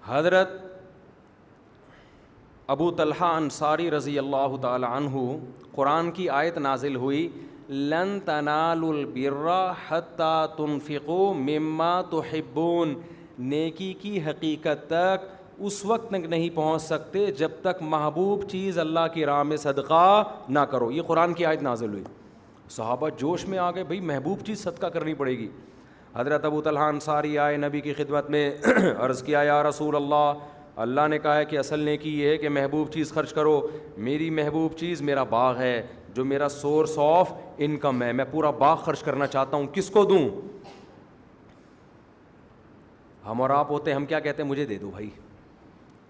حضرت ابو طلحہ انصاری رضی اللہ تعالی عنہ، قرآن کی آیت نازل ہوئی لن تنالوا البر حتی تنفقوا مما تحبون، نیکی کی حقیقت تک اس وقت تک نہیں پہنچ سکتے جب تک محبوب چیز اللہ کی راہ میں صدقہ نہ کرو. یہ قرآن کی آیت نازل ہوئی. صحابہ جوش میں آ گئے، بھئی محبوب چیز صدقہ کرنی پڑے گی. حضرت ابو طلحہ انصاری آئے نبی کی خدمت میں، عرض کیا یا رسول اللہ، اللہ نے کہا ہے کہ اصل نیکی یہ ہے کہ محبوب چیز خرچ کرو. میری محبوب چیز میرا باغ ہے جو میرا سورس آف انکم ہے، میں پورا باغ خرچ کرنا چاہتا ہوں، کس کو دوں؟ ہم اور آپ ہوتے ہم کیا کہتے ہیں؟ مجھے دے دو بھائی.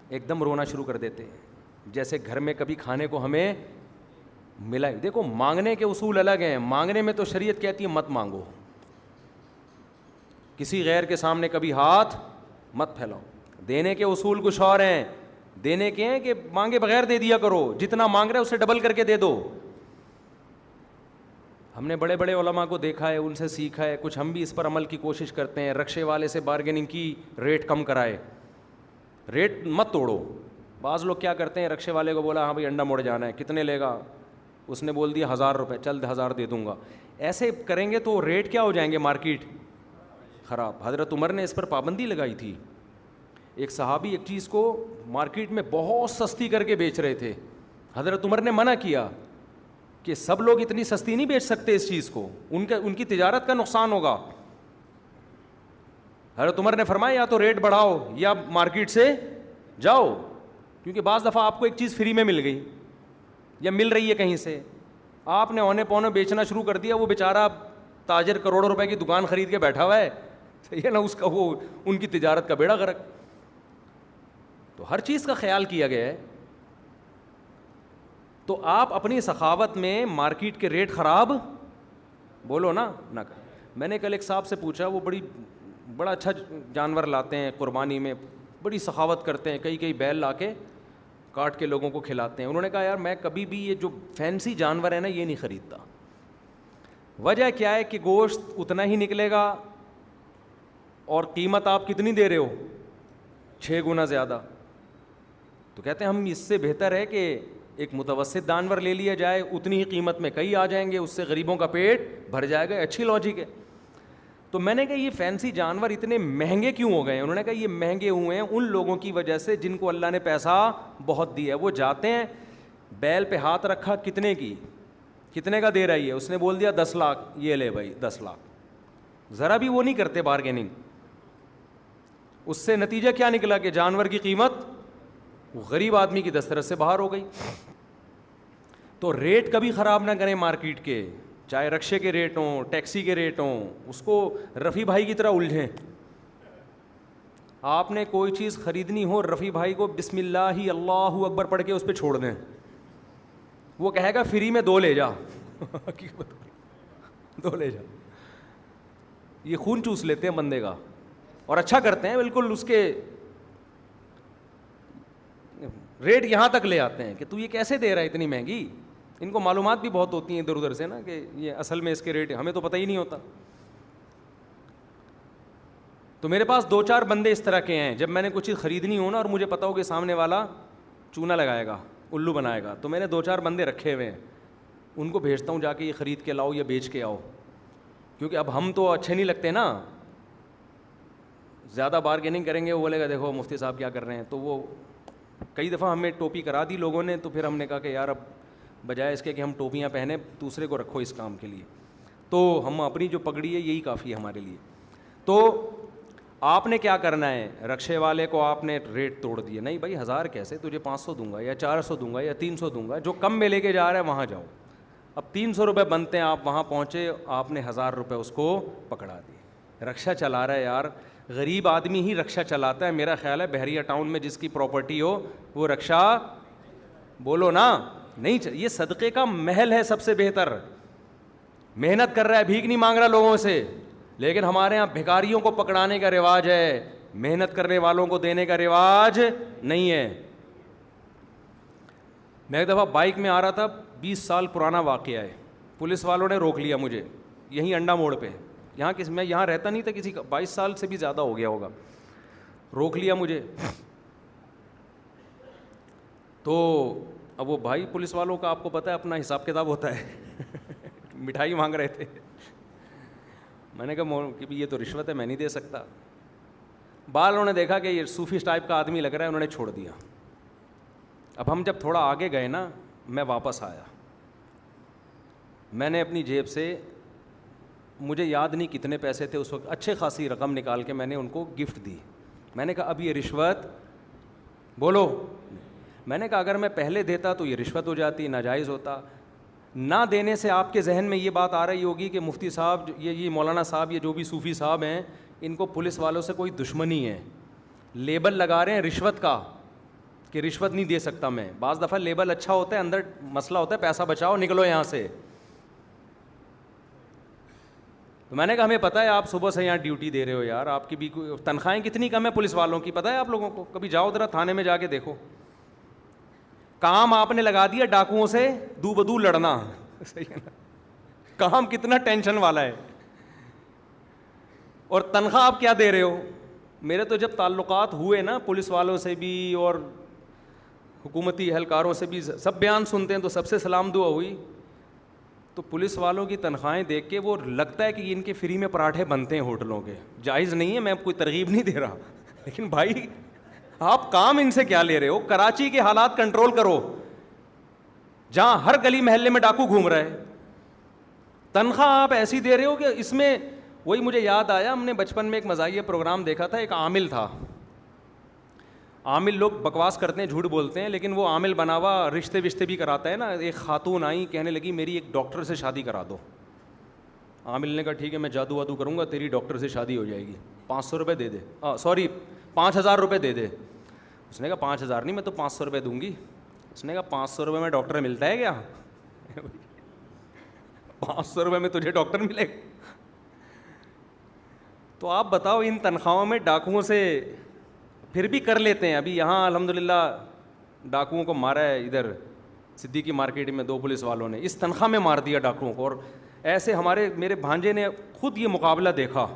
ایک دم رونا شروع کر دیتے ہیں، جیسے گھر میں کبھی کھانے کو ہمیں ملا. دیکھو مانگنے کے اصول الگ ہیں. مانگنے میں تو شریعت کہتی ہے مت مانگو، کسی غیر کے سامنے کبھی ہاتھ مت پھیلاؤ. دینے کے اصول کچھ اور ہیں. دینے کے ہیں کہ مانگے بغیر دے دیا کرو، جتنا مانگ رہے اسے ڈبل کر کے دے دو. ہم نے بڑے بڑے علماء کو دیکھا ہے، ان سے سیکھا ہے، کچھ ہم بھی اس پر عمل کی کوشش کرتے ہیں. رکشے والے سے بارگیننگ کی، ریٹ کم کرائے، ریٹ مت توڑو. بعض لوگ کیا کرتے ہیں، رکشے والے کو بولا ہاں بھائی انڈا موڑ جانا ہے، کتنے لے گا؟ اس نے بول دیا 1000 روپے، چل 1000 دے دوں گا. ایسے کریں گے تو ریٹ کیا ہو جائیں گے؟ مارکیٹ خراب. حضرت عمر نے اس پر پابندی لگائی تھی. ایک صحابی ایک چیز کو مارکیٹ میں بہت سستی کر کے بیچ رہے تھے. حضرت عمر نے منع کیا کہ سب لوگ اتنی سستی نہیں بیچ سکتے اس چیز کو، ان کی تجارت کا نقصان ہوگا. حضرت عمر نے فرمایا یا تو ریٹ بڑھاؤ یا مارکیٹ سے جاؤ، کیونکہ بعض دفعہ آپ کو ایک چیز فری میں مل گئی یا مل رہی ہے کہیں سے، آپ نے اونے پونے بیچنا شروع کر دیا. وہ بیچارہ تاجر کروڑوں روپے کی دکان خرید کے بیٹھا ہوا ہے، صحیح ہے نا، اس کا وہ ان کی تجارت کا بیڑا غرق. تو ہر چیز کا خیال کیا گیا ہے. تو آپ اپنی سخاوت میں مارکیٹ کے ریٹ خراب بولو نا نہ کر. میں نے کل ایک صاحب سے پوچھا، وہ بڑا اچھا جانور لاتے ہیں قربانی میں، بڑی سخاوت کرتے ہیں، کئی بیل لا کے کاٹ کے لوگوں کو کھلاتے ہیں. انہوں نے کہا یار میں کبھی بھی یہ جو فینسی جانور ہے نا یہ نہیں خریدتا. وجہ کیا ہے کہ گوشت اتنا ہی نکلے گا اور قیمت آپ کتنی دے رہے ہو؟ 6 گنا زیادہ. تو کہتے ہیں ہم اس سے بہتر ہے کہ ایک متوسط جانور لے لیا جائے، اتنی ہی قیمت میں کئی آ جائیں گے، اس سے غریبوں کا پیٹ بھر جائے گا. اچھی لاجک ہے. تو میں نے کہا یہ فینسی جانور اتنے مہنگے کیوں ہو گئے ہیں؟ انہوں نے کہا یہ مہنگے ہوئے ہیں ان لوگوں کی وجہ سے جن کو اللہ نے پیسہ بہت دیا ہے. وہ جاتے ہیں، بیل پہ ہاتھ رکھا، کتنے کا دے رہی ہے؟ اس نے بول دیا 10 لاکھ. یہ لے بھائی 10 لاکھ. ذرا بھی وہ نہیں کرتے بارگیننگ. اس سے نتیجہ کیا نکلا کہ جانور کی قیمت غریب آدمی کی دسترس سے باہر ہو گئی. تو ریٹ کبھی خراب نہ کریں مارکیٹ کے، چاہے رکشے کے ریٹ ہوں، ٹیکسی کے ریٹ ہوں. اس کو رفیع بھائی کی طرح الجھیں. آپ نے کوئی چیز خریدنی ہو، رفیع بھائی کو بسم اللہ اللہ اکبر پڑھ کے اس پہ چھوڑ دیں. وہ کہے گا فری میں 2 لے جا. 2 لے جا. یہ خون چوس لیتے ہیں بندے کا اور اچھا کرتے ہیں بالکل. اس کے ریٹ یہاں تک لے آتے ہیں کہ تو یہ کیسے دے رہا ہے اتنی مہنگی. ان کو معلومات بھی بہت ہوتی ہیں ادھر ادھر سے نا کہ یہ اصل میں اس کے ریٹ ہمیں تو پتہ ہی نہیں ہوتا. تو میرے پاس 2-4 بندے اس طرح کے ہیں، جب میں نے کچھ چیز خریدنی ہو نا اور مجھے پتا ہو کہ سامنے والا چونا لگائے گا، الو بنائے گا، تو میں نے 2-4 بندے رکھے ہوئے ہیں. ان کو بھیجتا ہوں جا کے یہ خرید کے لاؤ یا بیچ کے آؤ. کیونکہ اب ہم تو اچھے نہیں لگتے نا، زیادہ بارگیننگ کریں گے وہ بولے گا دیکھو مفتی صاحب کیا کر رہے ہیں. تو وہ کئی دفعہ ہمیں ٹوپی کرا دی لوگوں نے، تو پھر ہم نے کہا کہ یار اب بجائے اس کے کہ ہم ٹوپیاں پہنے دوسرے کو رکھو اس کام کے لیے. تو ہم اپنی جو پگڑی ہے یہی کافی ہے ہمارے لیے. تو آپ نے کیا کرنا ہے؟ رکشے والے کو آپ نے ریٹ توڑ دیا. نہیں بھائی 1000 کیسے، تجھے 500 دوں گا یا 400 دوں گا یا 300 دوں گا. جو کم میں لے کے جا رہا ہے وہاں جاؤ. اب 300 روپے بنتے ہیں، آپ وہاں پہنچے، آپ نے 1000 روپے اس کو پکڑا دیے. رکشہ چلا رہا ہے یار، غریب آدمی ہی رکشہ چلاتا ہے. میرا خیال ہے بحریہ ٹاؤن میں جس کی پراپرٹی ہو وہ رکشہ بولو نا نہیں. یہ صدقے کا محل ہے سب سے بہتر. محنت کر رہا ہے، بھیک نہیں مانگ رہا لوگوں سے. لیکن ہمارے یہاں بھکاریوں کو پکڑانے کا رواج ہے، محنت کرنے والوں کو دینے کا رواج نہیں ہے. میں ایک دفعہ بائک میں آ رہا تھا، 20 سال پرانا واقعہ ہے. پولیس والوں نے روک لیا مجھے یہیں انڈا موڑ پہ. میں یہاں رہتا نہیں تھا، کسی کا 22 سال سے بھی زیادہ ہو گیا ہوگا. روک لیا مجھے. تو اب وہ بھائی پولیس والوں کا آپ کو پتہ ہے اپنا حساب کتاب ہوتا ہے. مٹھائی مانگ رہے تھے. میں نے کہا کہ یہ تو رشوت ہے, میں نہیں دے سکتا. بعد انہوں نے دیکھا کہ یہ صوفی ٹائپ کا آدمی لگ رہا ہے, انہوں نے چھوڑ دیا. اب ہم جب تھوڑا آگے گئے نا, میں واپس آیا, میں نے اپنی جیب سے, مجھے یاد نہیں کتنے پیسے تھے اس وقت, اچھے خاصی رقم نکال کے میں نے ان کو گفٹ دی. میں نے کہا اب یہ رشوت بولو, میں نے کہا اگر میں پہلے دیتا تو یہ رشوت ہو جاتی, ناجائز ہوتا. نہ دینے سے آپ کے ذہن میں یہ بات آ رہی ہوگی کہ مفتی صاحب, یہ مولانا صاحب, یہ جو بھی صوفی صاحب ہیں, ان کو پولیس والوں سے کوئی دشمنی ہے, لیبل لگا رہے ہیں رشوت کا کہ رشوت نہیں دے سکتا میں. بعض دفعہ لیبل اچھا ہوتا ہے, اندر مسئلہ ہوتا ہے پیسہ بچاؤ, نکلو یہاں سے. تو میں نے کہا ہمیں پتہ ہے آپ صبح سے یہاں ڈیوٹی دے رہے ہو یار, آپ کی بھی تنخواہیں کتنی کم ہے پولیس والوں کی, پتہ ہے آپ لوگوں کو؟ کبھی جاؤ ذرا تھانے میں جا کے دیکھو. کام آپ نے لگا دیا ڈاکوؤں سے دو بدو لڑنا. صحیح ہے نا, کام کتنا ٹینشن والا ہے, اور تنخواہ آپ کیا دے رہے ہو. میرے تو جب تعلقات ہوئے نا پولیس والوں سے بھی اور حکومتی اہلکاروں سے بھی, سب بیان سنتے ہیں تو سب سے سلام دعا ہوئی. تو پولیس والوں کی تنخواہیں دیکھ کے وہ لگتا ہے کہ ان کے فری میں پراٹھے بنتے ہیں ہوٹلوں کے. جائز نہیں ہے, میں کوئی ترغیب نہیں دے رہا, لیکن بھائی آپ کام ان سے کیا لے رہے ہو؟ کراچی کے حالات کنٹرول کرو جہاں ہر گلی محلے میں ڈاکو گھوم رہا ہے, تنخواہ آپ ایسی دے رہے ہو کہ اس میں. وہی مجھے یاد آیا, ہم نے بچپن میں ایک مزاحیہ پروگرام دیکھا تھا, ایک عامل تھا. عامل لوگ بکواس کرتے ہیں, جھوٹ بولتے ہیں, لیکن وہ عامل بنا ہوا رشتے وشتے بھی کراتا ہے نا. ایک خاتون آئی, کہنے لگی میری ایک ڈاکٹر سے شادی کرا دو. عامل نے کہا ٹھیک ہے میں جادو وادو کروں گا, تیری ڈاکٹر سے شادی ہو جائے گی, 500 روپے دے دے, سوری 5000 روپے دے دے. اس نے کہا 5000 نہیں, میں تو 500 روپے دوں گی. اس نے کہا 500 روپے میں ڈاکٹر ملتا ہے کیا؟ 500 روپے میں تجھے ڈاکٹر ملے گا؟ تو آپ بتاؤ ان تنخواہوں میں ڈاکوؤں سے پھر بھی کر لیتے ہیں. ابھی یہاں الحمدللہ ڈاکوؤں کو مارا ہے, ادھر صدیقی مارکیٹ میں 2 پولیس والوں نے اس تنخواہ میں مار دیا ڈاکوؤں کو. اور ایسے میرے بھانجے نے خود یہ مقابلہ دیکھا,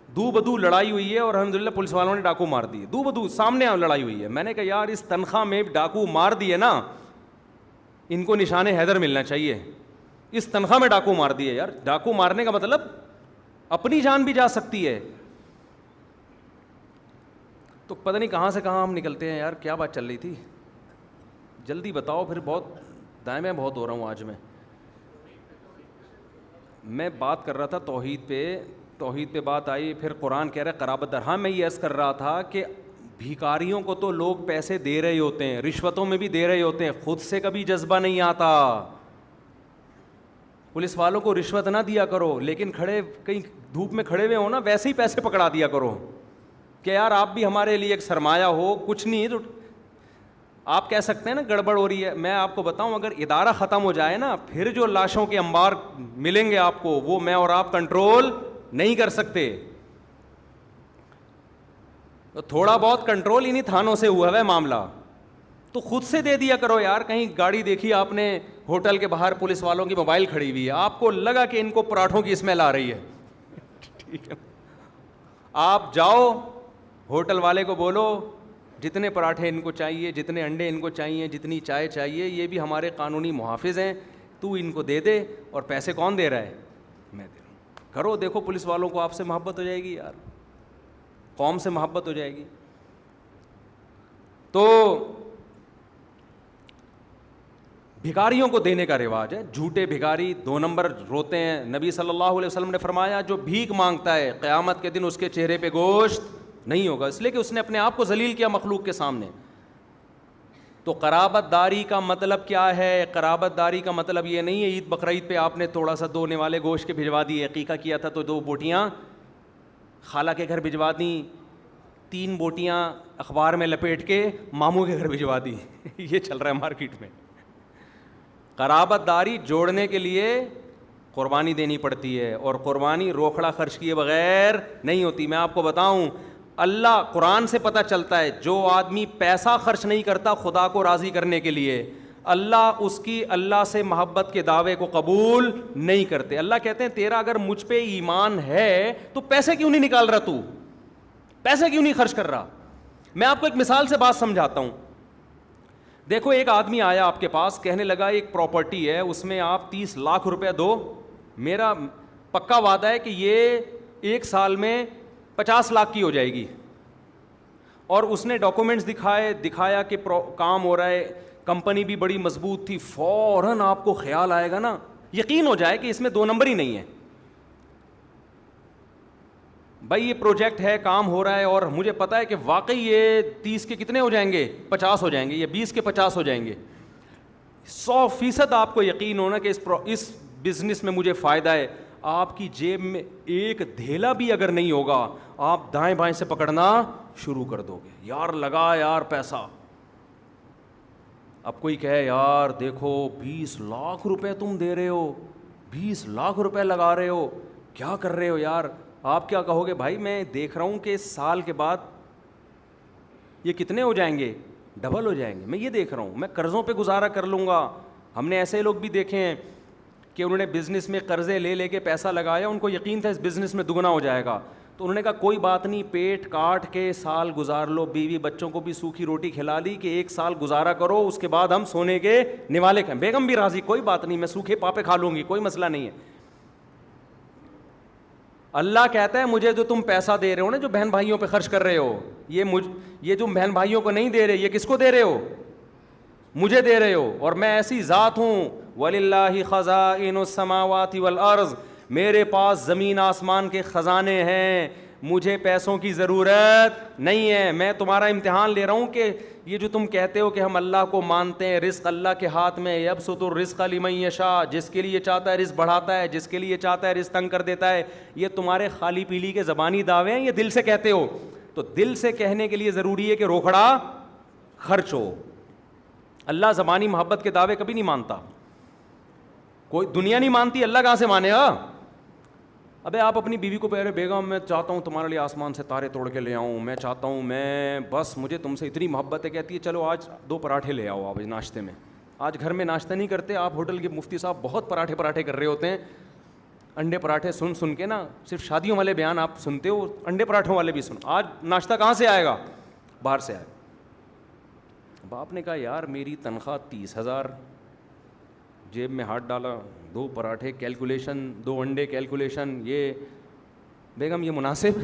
دو بدو لڑائی ہوئی ہے اور الحمدللہ پولیس والوں نے ڈاکو مار دیے, دو بدو سامنے لڑائی ہوئی ہے. میں نے کہا یار اس تنخواہ میں ڈاکو مار دیے نا, ان کو نشان حیدر ملنا چاہیے. اس تنخواہ میں ڈاکو مار دیے یار. ڈاکو مارنے کا مطلب اپنی جان بھی جا سکتی ہے. تو پتہ نہیں کہاں سے کہاں ہم نکلتے ہیں یار, کیا بات چل رہی تھی؟ جلدی بتاؤ, پھر بہت دائیں بہت ہو رہا ہوں آج میں بات کر رہا تھا توحید پہ بات آئی, پھر قرآن کہہ رہا ہے قرابت دار. ہاں میں یہ عرض کر رہا تھا کہ بھیکاریوں کو تو لوگ پیسے دے رہے ہوتے ہیں, رشوتوں میں بھی دے رہے ہوتے ہیں, خود سے کبھی جذبہ نہیں آتا. پولیس والوں کو رشوت نہ دیا کرو, لیکن کہیں دھوپ میں کھڑے ہوئے ہو نا, ویسے ہی پیسے پکڑا دیا کرو کہ یار آپ بھی ہمارے لیے ایک سرمایہ ہو. کچھ نہیں تو آپ کہہ سکتے ہیں نا گڑبڑ ہو رہی ہے. میں آپ کو بتاؤں, اگر ادارہ ختم ہو جائے نا, پھر جو لاشوں کے انبار ملیں گے آپ کو, وہ میں اور آپ کنٹرول نہیں کر سکتے. تو تھوڑا بہت کنٹرول انہیں تھانوں سے ہوا ہے معاملہ, تو خود سے دے دیا کرو یار. کہیں گاڑی دیکھی آپ نے ہوٹل کے باہر پولیس والوں کی موبائل کھڑی ہوئی ہے, آپ کو لگا کہ ان کو پراٹھوں کی اسمیل آ رہی ہے, ٹھیک ہے, آپ جاؤ ہوٹل والے کو بولو جتنے پراٹھے ان کو چاہیے, جتنے انڈے ان کو چاہیے, جتنی چائے چاہیے, یہ بھی ہمارے قانونی محافظ ہیں, تو ان کو دے دے. اور پیسے کون دے رہا ہے؟ میں دے رہا ہوں. کرو, دیکھو پولیس والوں کو آپ سے محبت ہو جائے گی یار, قوم سے محبت ہو جائے گی. تو بھکاریوں کو دینے کا رواج ہے. جھوٹے بھکاری 2 نمبر روتے ہیں. نبی صلی اللہ علیہ وسلم نے فرمایا جو بھیک مانگتا ہے قیامت کے دن اس کے چہرے پہ گوشت نہیں ہوگا, اس لیے کہ اس نے اپنے آپ کو ذلیل کیا مخلوق کے سامنے. تو قرابت داری کا مطلب کیا ہے؟ قرابت داری کا مطلب یہ نہیں ہے عید بقرعید پہ آپ نے تھوڑا سا دونے والے گوشت کے بھجوا دیے, عقیقہ کیا تھا تو 2 بوٹیاں خالہ کے گھر بھجوا دیں, 3 بوٹیاں اخبار میں لپیٹ کے ماموں کے گھر بھجوا دی. یہ چل رہا ہے مارکیٹ میں. قرابت داری جوڑنے کے لیے قربانی دینی پڑتی ہے, اور قربانی روکھڑا خرچ کیے بغیر نہیں ہوتی. میں آپ کو بتاؤں, اللہ قرآن سے پتہ چلتا ہے جو آدمی پیسہ خرچ نہیں کرتا خدا کو راضی کرنے کے لیے, اللہ اس کی اللہ سے محبت کے دعوے کو قبول نہیں کرتے. اللہ کہتے ہیں تیرا اگر مجھ پہ ایمان ہے تو پیسے کیوں نہیں نکال رہا, تو پیسے کیوں نہیں خرچ کر رہا. میں آپ کو ایک مثال سے بات سمجھاتا ہوں. دیکھو ایک آدمی آیا آپ کے پاس, کہنے لگا ایک پراپرٹی ہے, اس میں آپ 30 لاکھ روپے دو, میرا پکا وعدہ ہے کہ یہ 1 سال میں 50 لاکھ کی ہو جائے گی. اور اس نے ڈاکومنٹس دکھایا کہ کام ہو رہا ہے, کمپنی بھی بڑی مضبوط تھی. فوراً آپ کو خیال آئے گا نا, یقین ہو جائے کہ اس میں 2 نمبر ہی نہیں ہے. بھائی یہ پروجیکٹ ہے, کام ہو رہا ہے, اور مجھے پتا ہے کہ واقعی یہ 30 کے کتنے ہو جائیں گے, 50 ہو جائیں گے, یا 20 کے 50 ہو جائیں گے. 100% آپ کو یقین ہونا کہ اس بزنس میں مجھے فائدہ ہے. آپ کی جیب میں ایک دھیلا بھی اگر نہیں ہوگا, آپ دائیں بائیں سے پکڑنا شروع کر دو گے, یار لگا یار پیسہ. اب کوئی کہے یار دیکھو 20 لاکھ روپے تم دے رہے ہو, 20 لاکھ روپے لگا رہے ہو, کیا کر رہے ہو یار. آپ کیا کہو گے, بھائی میں دیکھ رہا ہوں کہ سال کے بعد یہ کتنے ہو جائیں گے, ڈبل ہو جائیں گے. میں یہ دیکھ رہا ہوں, میں قرضوں پہ گزارا کر لوں گا. ہم نے ایسے لوگ بھی دیکھے ہیں کہ انہوں نے بزنس میں قرضے لے کے پیسہ لگایا, ان کو یقین تھا اس بزنس میں دگنا ہو جائے گا, تو انہوں نے کہا کوئی بات نہیں, پیٹ کاٹ کے سال گزار لو, بیوی بچوں کو بھی سوکھی روٹی کھلا لی کہ 1 سال گزارا کرو, اس کے بعد ہم سونے کے نوالے کھائیں. بیگم بھی راضی, کوئی بات نہیں, میں سوکھے پاپے کھا لوں گی, کوئی مسئلہ نہیں ہے. اللہ کہتا ہے مجھے جو تم پیسہ دے رہے ہو نا, جو بہن بھائیوں پہ خرچ کر رہے ہو, یہ جو بہن بھائیوں کو نہیں دے رہے, یہ کس کو دے رہے ہو, مجھے دے رہے ہو. اور میں ایسی ذات ہوں, وَلِلَّهِ خَزَائِنُ السَّمَاوَاتِ وَالْأَرْضِ, میرے پاس زمین آسمان کے خزانے ہیں, مجھے پیسوں کی ضرورت نہیں ہے. میں تمہارا امتحان لے رہا ہوں کہ یہ جو تم کہتے ہو کہ ہم اللہ کو مانتے ہیں, رزق اللہ کے ہاتھ میں, یبسط الرزق لمن یشاء, جس کے لیے چاہتا ہے رزق بڑھاتا ہے, جس کے لیے چاہتا ہے رزق تنگ کر دیتا ہے. یہ تمہارے خالی پیلی کے زبانی دعوے ہیں, یہ دل سے کہتے ہو. تو دل سے کہنے کے لیے ضروری ہے کہ روکھڑا خرچ ہو. اللہ زبانی محبت کے دعوے کبھی نہیں مانتا, کوئی دنیا نہیں مانتی, اللہ کہاں سے مانے گا. ابے آپ اپنی بیوی کو پہلے, بیگم میں چاہتا ہوں تمہارے لیے آسمان سے تارے توڑ کے لے آؤں, میں چاہتا ہوں, میں بس مجھے تم سے اتنی محبت ہے, کہتی ہے چلو آج 2 پراٹھے لے آؤ آپ ناشتے میں. آج گھر میں ناشتہ نہیں کرتے آپ, ہوٹل کے مفتی صاحب بہت پراٹھے کر رہے ہوتے ہیں, انڈے پراٹھے سن کے نا, صرف شادیوں والے بیان آپ سنتے ہو, انڈے پراٹھوں والے بھی سن. آج ناشتہ کہاں سے آئے گا, باہر سے آئے. باپ نے کہا یار میری تنخواہ 30,000, جیب میں ہاتھ ڈالا, 2 پراٹھے کیلکولیشن, 2 انڈے کیلکولیشن, یہ بیگم یہ مناسب.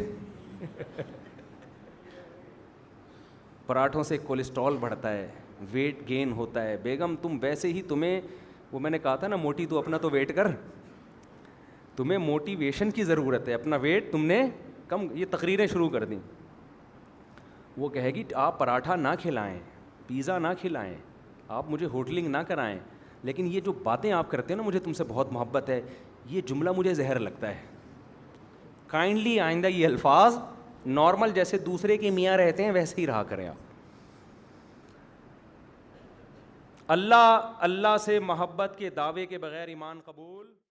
پراٹھوں سے کولیسٹرول بڑھتا ہے, ویٹ گین ہوتا ہے. بیگم تم ویسے ہی, تمہیں وہ میں نے کہا تھا نا موٹی, تو اپنا تو ویٹ کر, تمہیں موٹیویشن کی ضرورت ہے, اپنا ویٹ تم نے کم. یہ تقریریں شروع کر دیں. وہ کہے گی آپ پراٹھا نہ کھلائیں, پیزا نہ کھلائیں, آپ مجھے ہوٹلنگ نہ کرائیں, لیکن یہ جو باتیں آپ کرتے ہیں نا, مجھے تم سے بہت محبت ہے, یہ جملہ مجھے زہر لگتا ہے. کائنڈلی آئندہ یہ الفاظ نارمل جیسے دوسرے کے میاں رہتے ہیں ویسے ہی رہا کریں آپ. اللہ سے محبت کے دعوے کے بغیر ایمان قبول